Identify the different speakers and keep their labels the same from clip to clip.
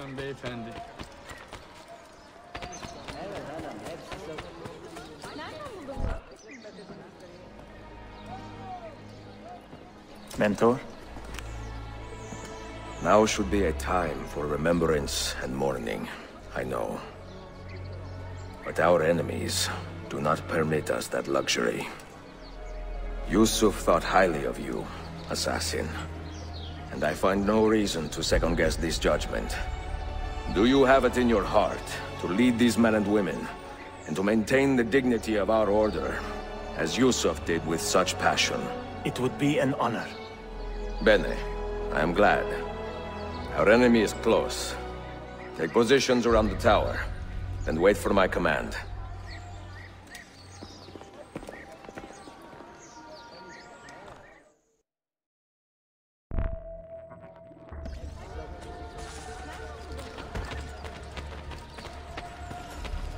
Speaker 1: Buyurun beyefendi.
Speaker 2: Mentor?
Speaker 3: Now should be a time for remembrance and mourning, I know. But our enemies do not permit us that luxury. Yusuf thought highly of you, assassin. And I find no reason to second-guess this judgment. Do you have it in your heart to lead these men and women, and to maintain the dignity of our order, as Yusuf did with such passion?
Speaker 2: It would be an honor.
Speaker 3: Bene, I am glad. Our enemy is close. Take positions around the tower, and wait for my command.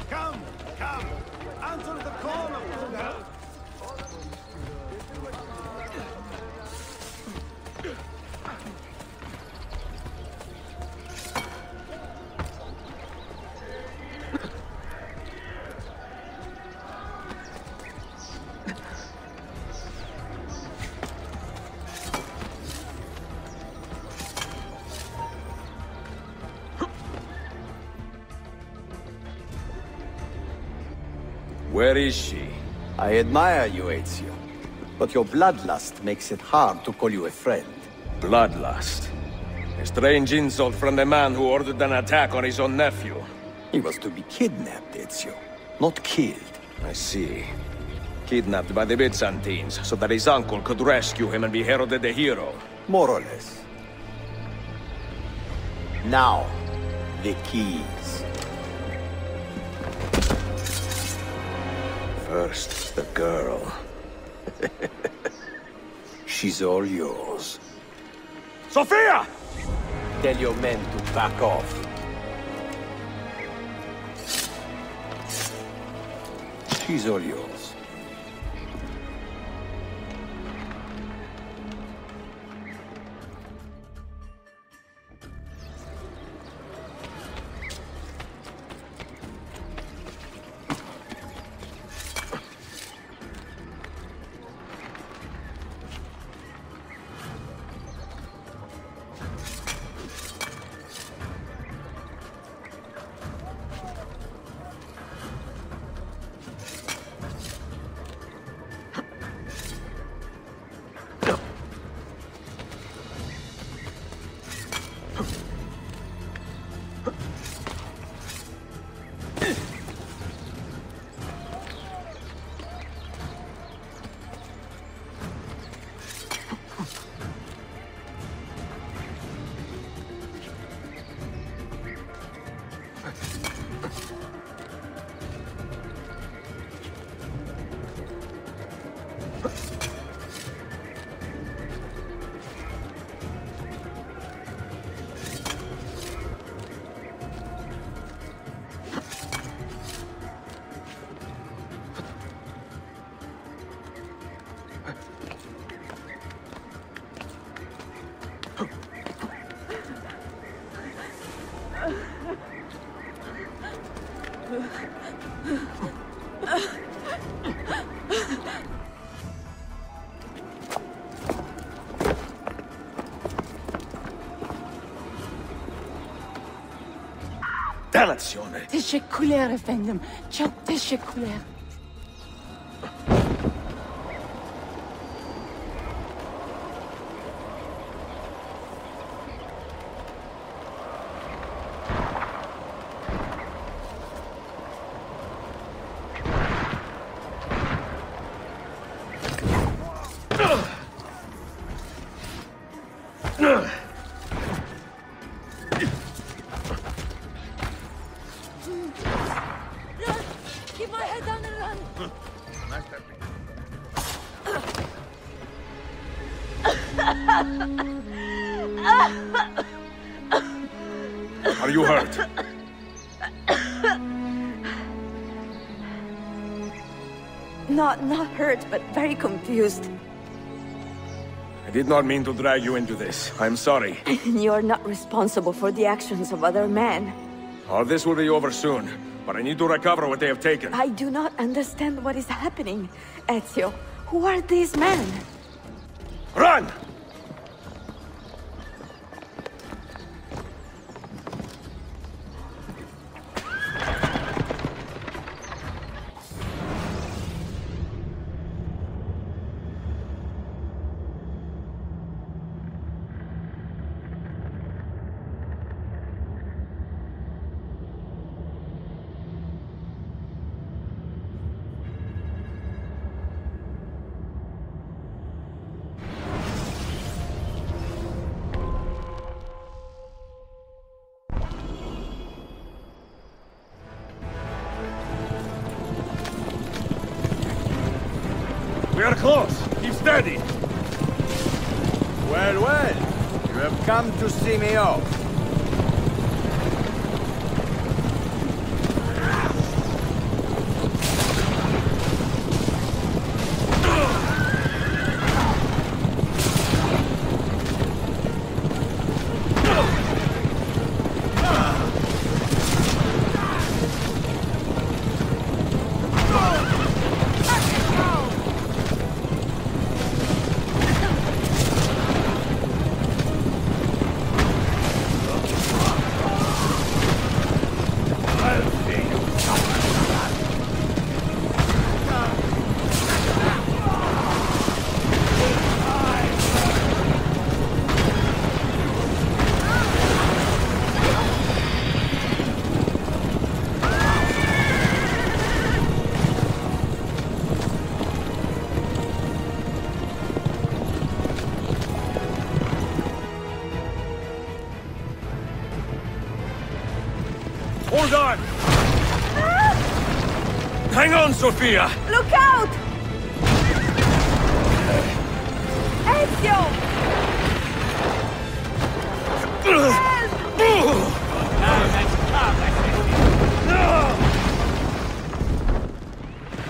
Speaker 4: Come! Come! Answer the call of Buddha!
Speaker 3: Where is she?
Speaker 5: I admire you, Ezio. But your bloodlust makes it hard to call you a friend.
Speaker 3: Bloodlust. A strange insult from the man who ordered an attack on his own nephew.
Speaker 5: He was to be kidnapped, Ezio, not killed.
Speaker 3: I see. Kidnapped by the Byzantines, so that his uncle could rescue him and be heralded a hero.
Speaker 5: More or less. Now, the keys.
Speaker 3: First, the girl.
Speaker 5: She's all yours.
Speaker 3: Sophia!
Speaker 5: Tell your men to back off. She's all yours.
Speaker 3: Dannazione!
Speaker 6: Teşekkürler efendim. Çok teşekkürler.
Speaker 7: Keep my head down and run!
Speaker 3: Are you hurt?
Speaker 6: Not hurt, but very confused.
Speaker 3: I did not mean to drag you into this. I'm sorry.
Speaker 7: You're not responsible for the actions of other men.
Speaker 3: All this will be over soon, but I need to recover what they have taken.
Speaker 7: I do not understand what is happening. Ezio, who are these men?
Speaker 3: Run! We are close. Keep steady.
Speaker 5: Well, well. You have come to see me off.
Speaker 3: Hold on! Hang on, Sophia!
Speaker 7: Look out! Ezio!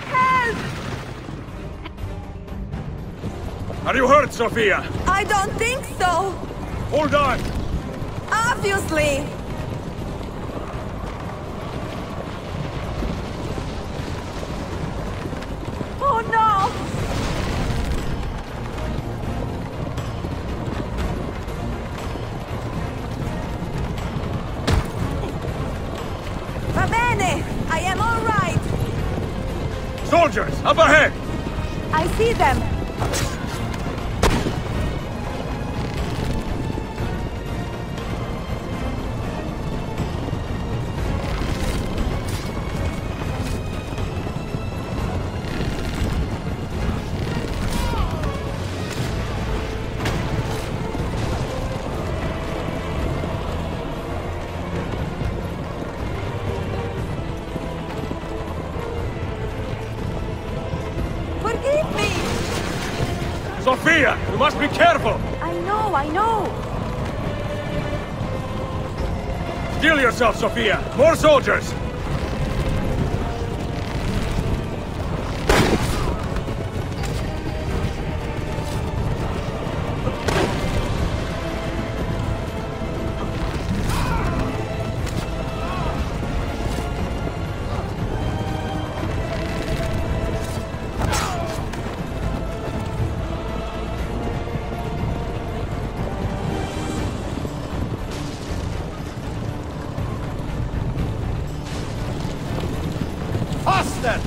Speaker 7: Help!
Speaker 3: Are you hurt, Sophia?
Speaker 7: I don't think so!
Speaker 3: Hold on!
Speaker 7: Obviously! Oh no! Va bene! I am all right!
Speaker 3: Soldiers, up ahead!
Speaker 7: I see them! Forgive me!
Speaker 3: Sophia, you must be careful!
Speaker 7: I know!
Speaker 3: Steel yourself, Sophia! More soldiers!
Speaker 5: Faster!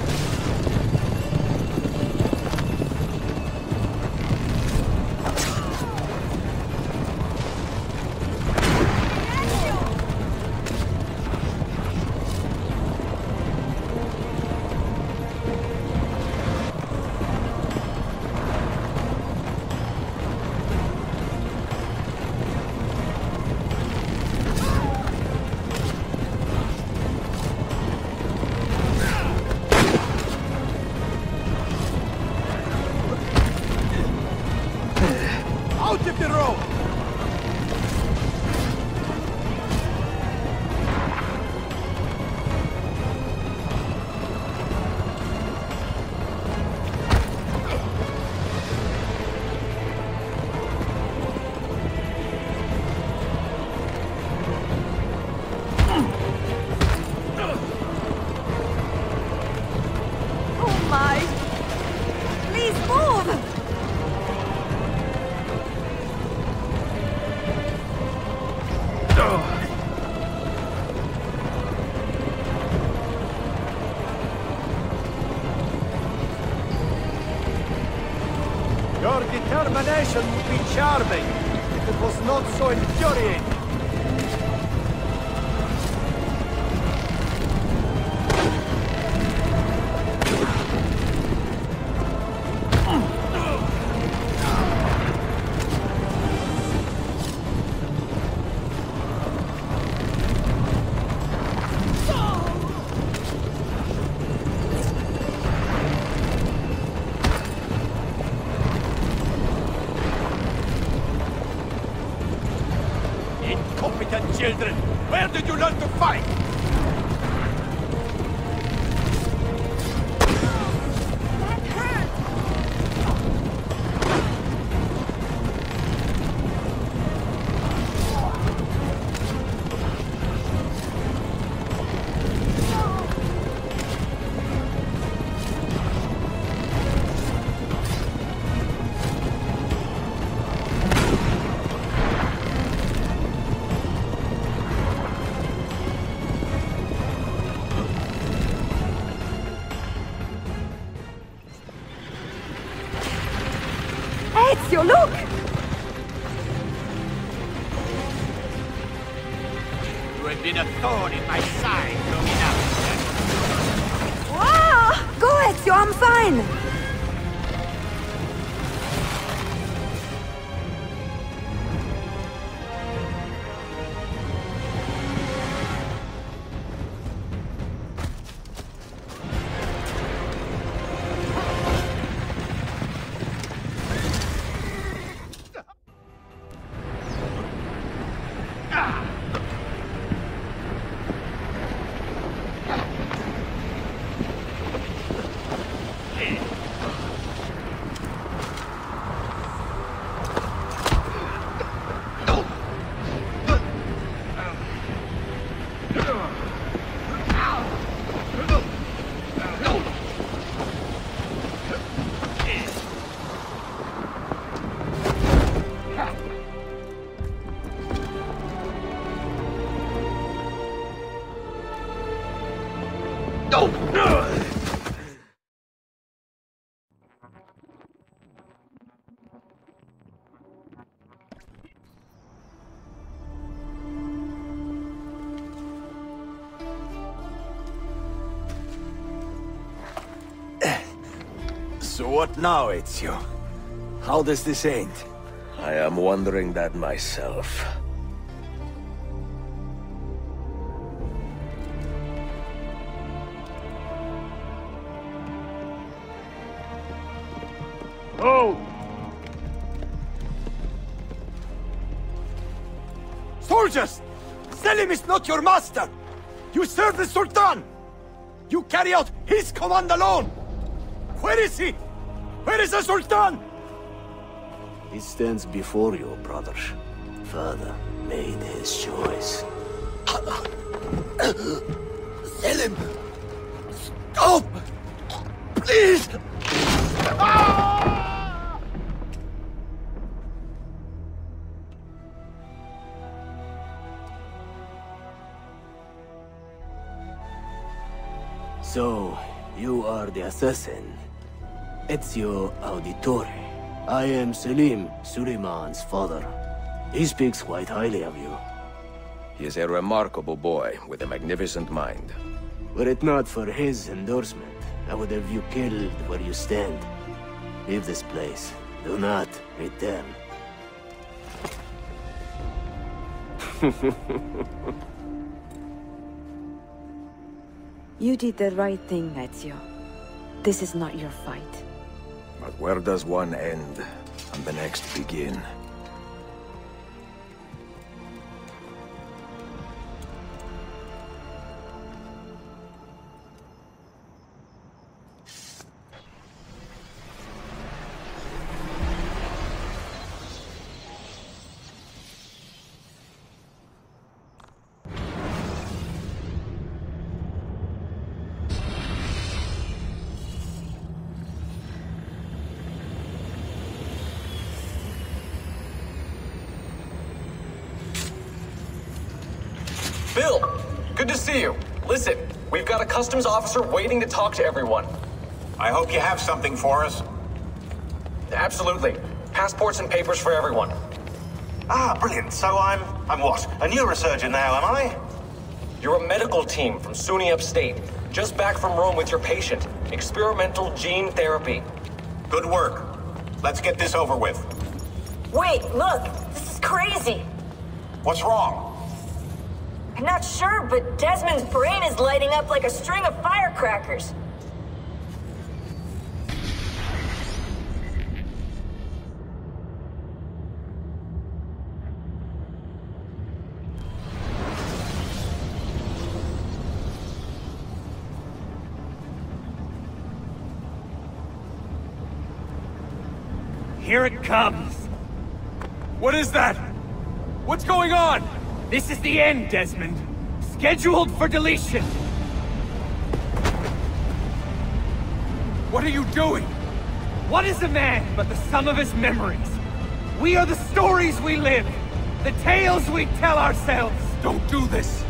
Speaker 5: Out of the road!
Speaker 4: situation would be charming if it was not so infuriating. Incompetent children! Where did you learn to fight?
Speaker 7: Ezio, look!
Speaker 4: You have been a thorn in my side long enough.
Speaker 7: Wow! Go, Ezio, I'm fine!
Speaker 5: So what now, Ezio? How does this end?
Speaker 3: I am wondering that myself.
Speaker 4: Oh! Soldiers! Selim is not your master! You serve the Sultan! You carry out his command alone! Where is he? Where is the Sultan?
Speaker 5: He stands before you, brother. Father made his choice.
Speaker 4: Selim! Stop! Please! Ah!
Speaker 5: So, you are the assassin. Ezio Auditore. I am Selim, Suleiman's father. He speaks quite highly of you.
Speaker 3: He is a remarkable boy with a magnificent mind.
Speaker 5: Were it not for his endorsement, I would have you killed where you stand. Leave this place. Do not return.
Speaker 7: You did the right thing, Ezio. This is not your fight.
Speaker 3: But where does one end and the next begin?
Speaker 1: Bill, good to see you. Listen, we've got a customs officer waiting to talk to everyone.
Speaker 8: I hope you have something for us.
Speaker 1: Absolutely. passports and papers for everyone.
Speaker 8: Ah, brilliant. So I'm what? A neurosurgeon now, am I?
Speaker 1: You're a medical team from SUNY Upstate. Just back from Rome with your patient. Experimental gene therapy.
Speaker 8: Good work. Let's get this over with.
Speaker 9: Wait, look! This is crazy!
Speaker 8: What's wrong?
Speaker 9: I'm not sure, but Desmond's brain is lighting up like a string of firecrackers.
Speaker 4: Here it comes! What is that? What's going on?
Speaker 10: This is the end, Desmond. Scheduled for deletion.
Speaker 4: What are you doing?
Speaker 10: What is a man but the sum of his memories? We are the stories we live, the tales we tell ourselves.
Speaker 4: Don't do this!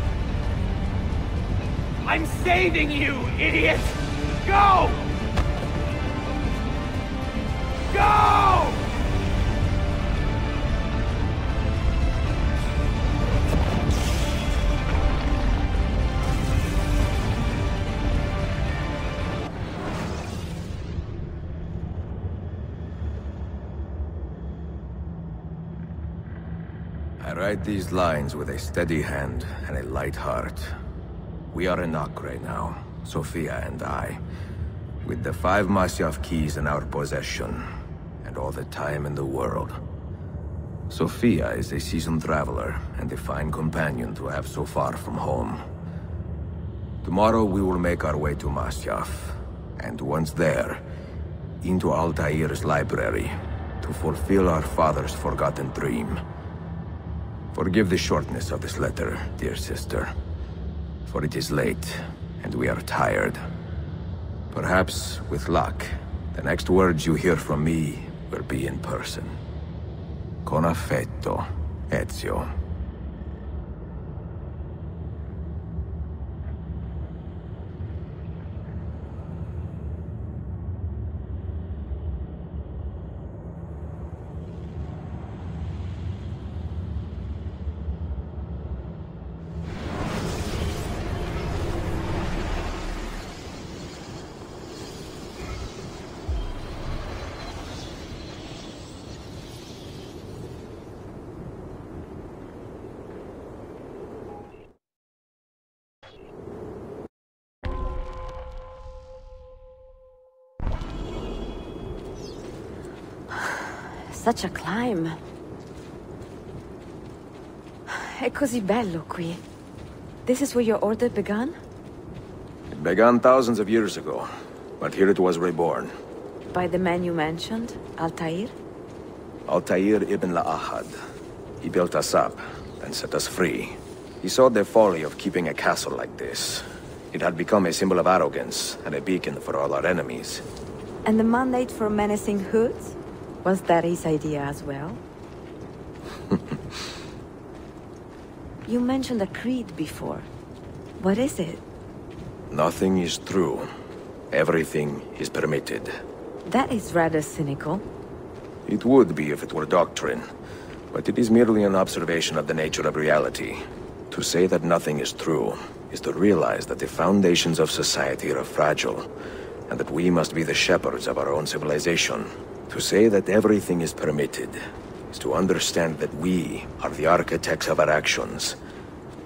Speaker 10: I'm saving you, idiot! Go! Go!
Speaker 3: I write these lines with a steady hand and a light heart. We are in Acre now, Sophia and I, with the 5 Masyaf keys in our possession, and all the time in the world. Sophia is a seasoned traveler, and a fine companion to have so far from home. Tomorrow we will make our way to Masyaf, and once there, into Altair's library, to fulfill our father's forgotten dream. Forgive the shortness of this letter, dear sister, for it is late, and we are tired. Perhaps, with luck, the next words you hear from me will be in person. Con affetto, Ezio.
Speaker 7: Such a climb. È così bello qui. This is where your order began?
Speaker 3: It began thousands of years ago, but here it was reborn.
Speaker 7: By the man you mentioned, Altair?
Speaker 3: Altair ibn La'ahad. He built us up and set us free. He saw the folly of keeping a castle like this. It had become a symbol of arrogance and a beacon for all our enemies.
Speaker 7: And the mandate for menacing hoods? Was that his idea as well? You mentioned a creed before. What is it?
Speaker 3: Nothing is true. Everything is permitted.
Speaker 7: That is rather cynical.
Speaker 3: It would be if it were doctrine, but it is merely an observation of the nature of reality. To say that nothing is true is to realize that the foundations of society are fragile, and that we must be the shepherds of our own civilization. To say that everything is permitted is to understand that we are the architects of our actions,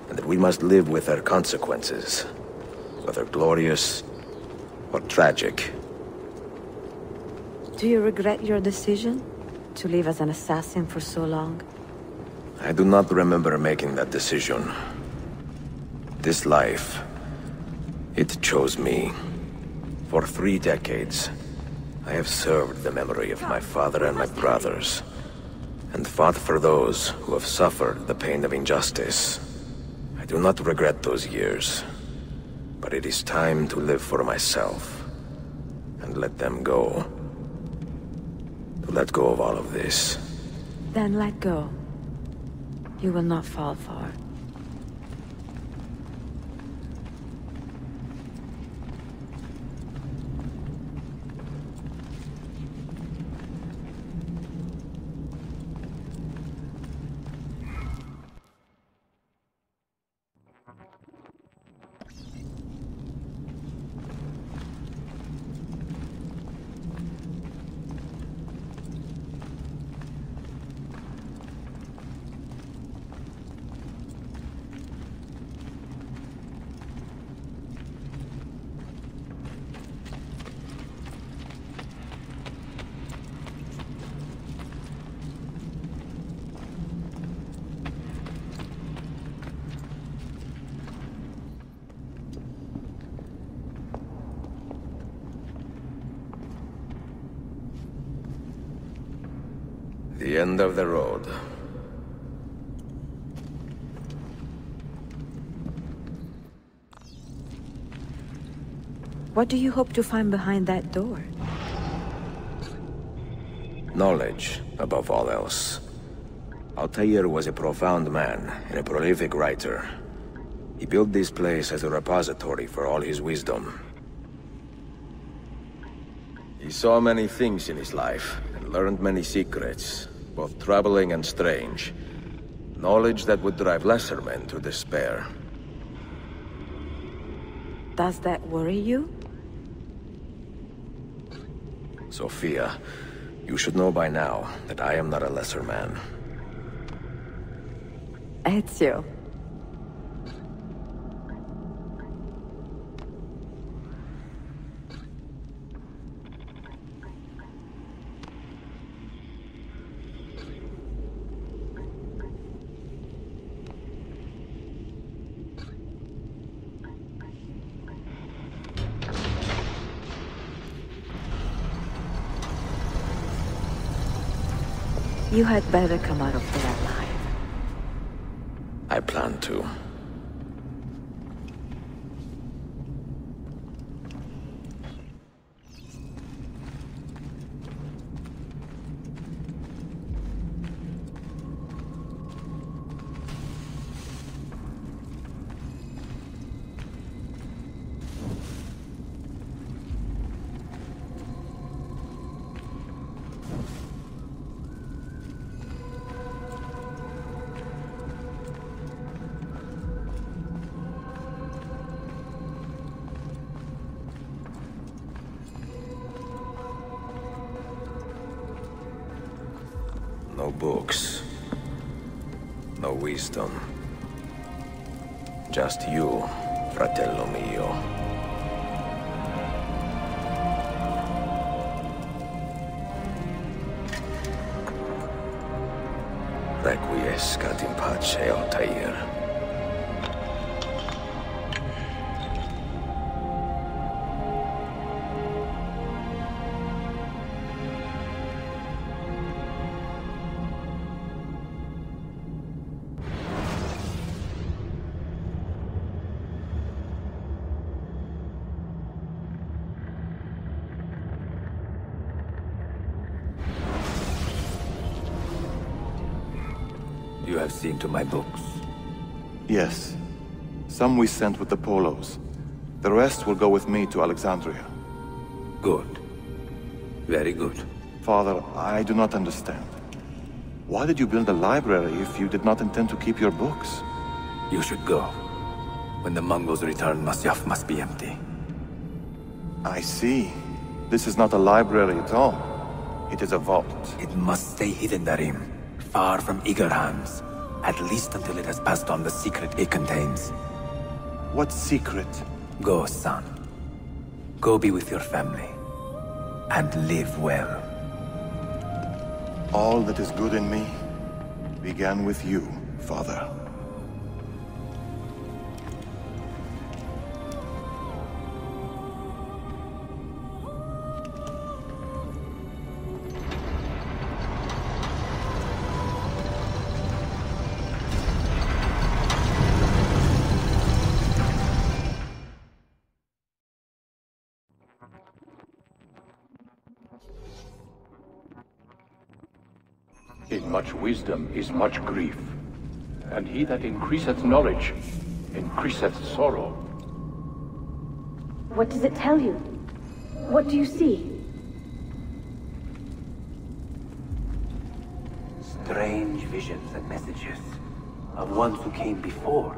Speaker 3: and that we must live with their consequences, whether glorious or tragic.
Speaker 7: Do you regret your decision to live as an assassin for so long?
Speaker 3: I do not remember making that decision. This life, it chose me. For 3 decades, I have served the memory of my father and my brothers, and fought for those who have suffered the pain of injustice. I do not regret those years, but it is time to live for myself, and let them go. To let go of all of this.
Speaker 7: Then let go. You will not fall far.
Speaker 3: the end of the road.
Speaker 7: What do you hope to find behind that door?
Speaker 3: Knowledge, above all else. Altair was a profound man and a prolific writer. He built this place as a repository for all his wisdom. He saw many things in his life, and learned many secrets, both troubling and strange. Knowledge that would drive lesser men to despair.
Speaker 7: Does that worry you?
Speaker 3: Sophia, you should know by now that I am not a lesser man.
Speaker 7: Ezio. You had better come out of there alive.
Speaker 3: I plan to. No books. No wisdom. Just you, fratello mio. Requiescat in pace, Altair.
Speaker 2: You have seen to my books.
Speaker 11: Yes. Some we sent with the Polos. The rest will go with me to Alexandria.
Speaker 2: Good. Very good.
Speaker 11: Father, I do not understand. Why did you build a library if you did not intend to keep your books?
Speaker 2: You should go. When the Mongols return, Masyaf must be empty.
Speaker 11: I see. This is not a library at all. It is a vault.
Speaker 2: It must stay hidden, Darim. Far from eager hands. At least until it has passed on the secret it contains.
Speaker 11: What secret?
Speaker 2: Go, son. Go be with your family. And live well.
Speaker 11: All that is good in me began with you, Father.
Speaker 12: In much wisdom is much grief, and he that increaseth knowledge increaseth sorrow.
Speaker 13: What does it tell you? What do you see?
Speaker 2: Strange visions and messages of ones who came before,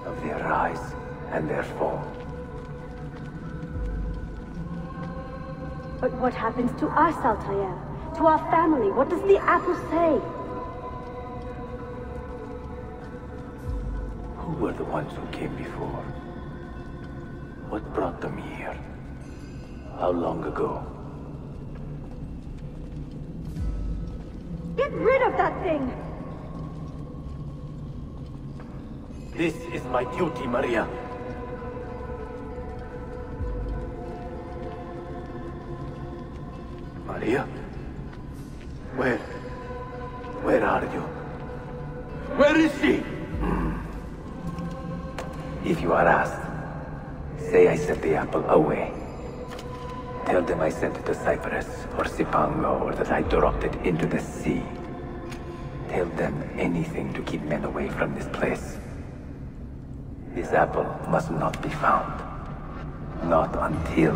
Speaker 2: of their rise and their fall.
Speaker 13: But what happens to us, Altair? To our family? What does the apple say?
Speaker 2: Who were the ones who came before? What brought them here? How long ago?
Speaker 13: Get rid of that thing!
Speaker 5: This is my duty, Maria.
Speaker 2: Maria?
Speaker 5: Where?
Speaker 2: Where are you?
Speaker 4: Where is she?
Speaker 2: If you are asked, say I sent the apple away. Tell them I sent it to Cyprus or Cipango, or that I dropped it into the sea. Tell them anything to keep men away from this place. This apple must not be found. Not until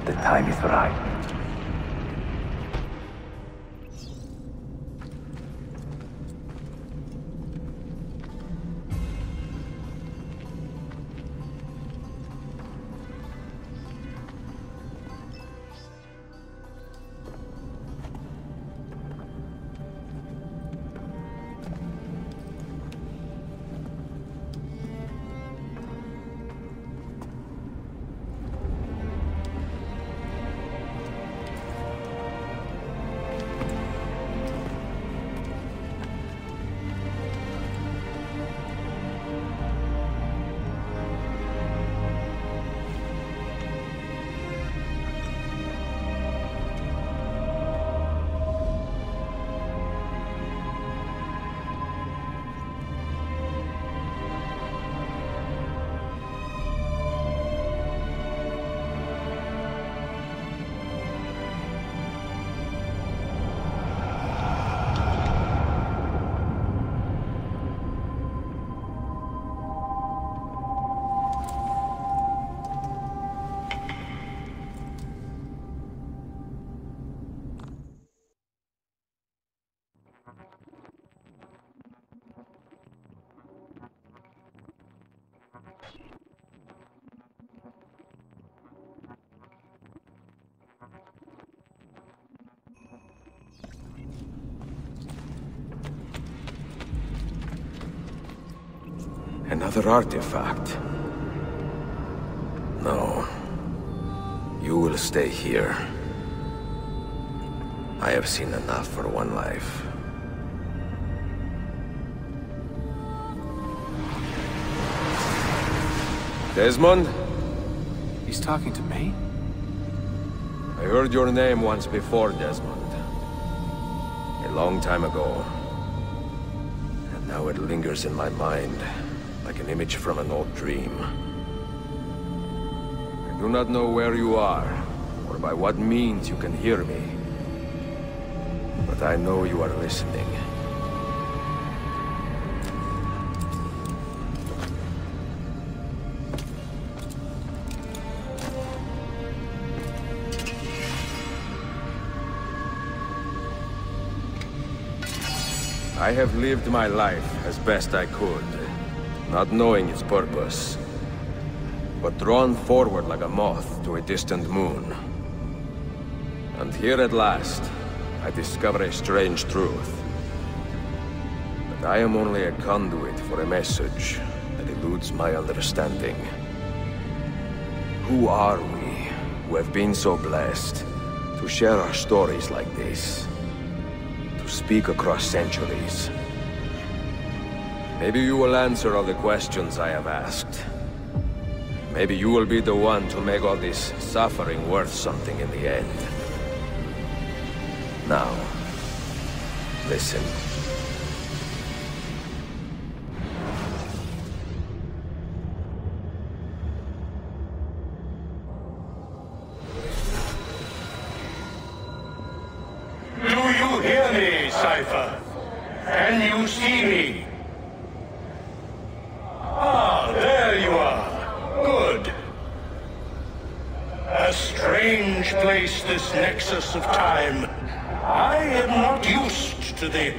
Speaker 2: the time is right.
Speaker 3: Another artifact. No. You will stay here. I have seen enough for one life. Desmond?
Speaker 14: He's talking to me?
Speaker 3: I heard your name once before, Desmond. A long time ago. And now it lingers in my mind, like an image from an old dream. I do not know where you are, or by what means you can hear me. But I know you are listening. I have lived my life as best I could, not knowing its purpose, but drawn forward like a moth to a distant moon. And here at last, I discover a strange truth. That I am only a conduit for a message that eludes my understanding. Who are we, who have been so blessed, to share our stories like this? To speak across centuries? Maybe you will answer all the questions I have asked. Maybe you will be the one to make all this suffering worth something in the end. Now, listen.
Speaker 12: Do you hear me, Cypher? Can you see me? Ah, there you are. Good. A strange place, this nexus of time. I am not used to the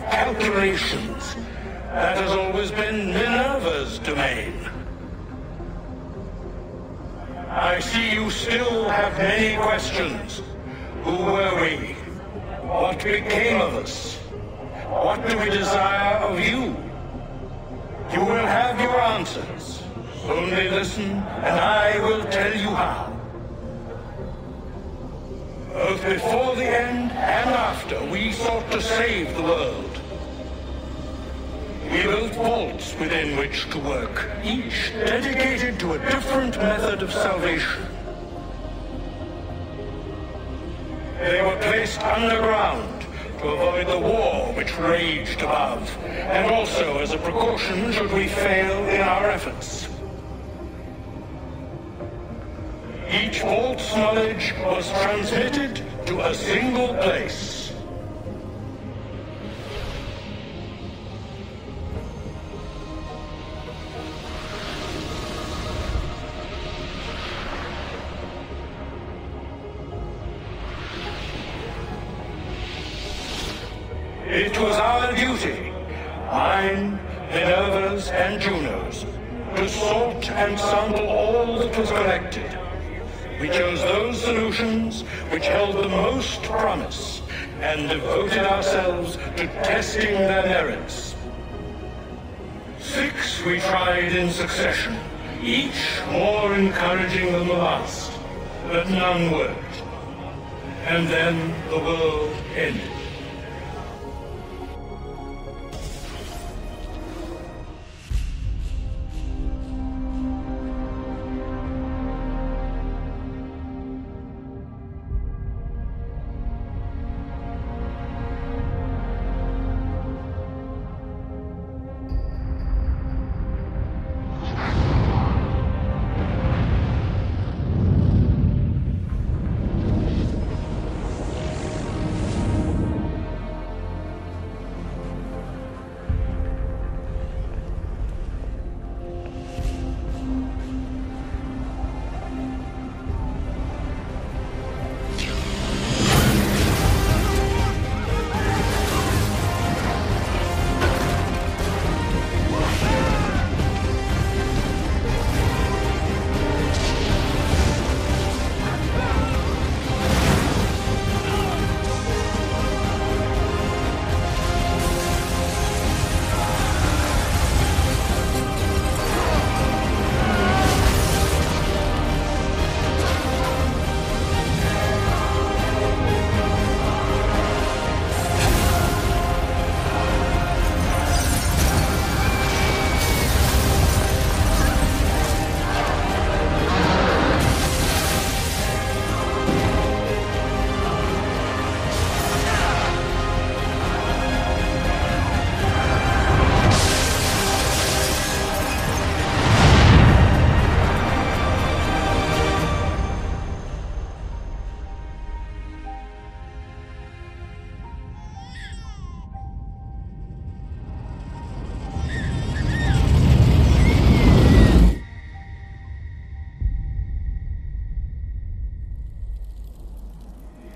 Speaker 12: calculations. That has always been Minerva's domain. I see you still have many questions. Who were we? What became of us? What do we desire of you? You will have your answers. Only listen, and I will tell you how. Both before the end and after, we sought to save the world. We built vaults within which to work, each dedicated to a different method of salvation. They were placed underground, to avoid the war which raged above, and also as a precaution should we fail in our efforts. Each vault's knowledge was transmitted to a single place. It was our duty, mine, Minerva's, and Juno's, to sort and sample all that was collected. We chose those solutions which held the most promise, and devoted ourselves to testing their merits. 6 we tried in succession, each more encouraging than the last, but none worked. And then the world ended.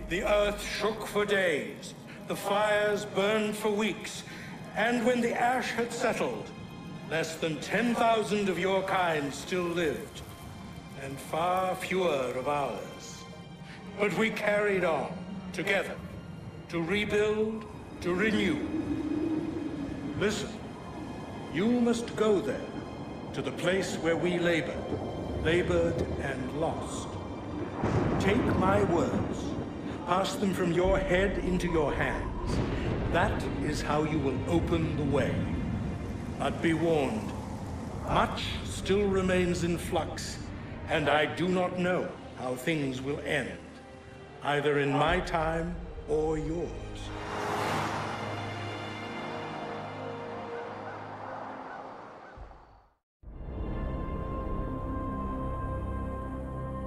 Speaker 12: The earth shook for days, the fires burned for weeks, and when the ash had settled, less than 10,000 of your kind still lived, and far fewer of ours. But we carried on, together, to rebuild, to renew. Listen, you must go there, to the place where we labored and lost. Take my words. Pass them from your head into your hands. That is how you will open the way. But be warned, much still remains in flux, and I do not know how things will end, either in my time or yours.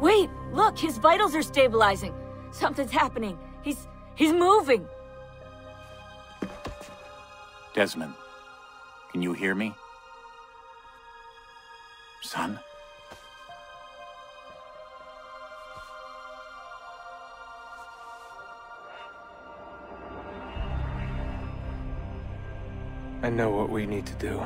Speaker 9: Wait, look, his vitals are stabilizing. Something's happening. He's moving.
Speaker 14: Desmond, can you hear me? Son?
Speaker 15: I know what we need to do.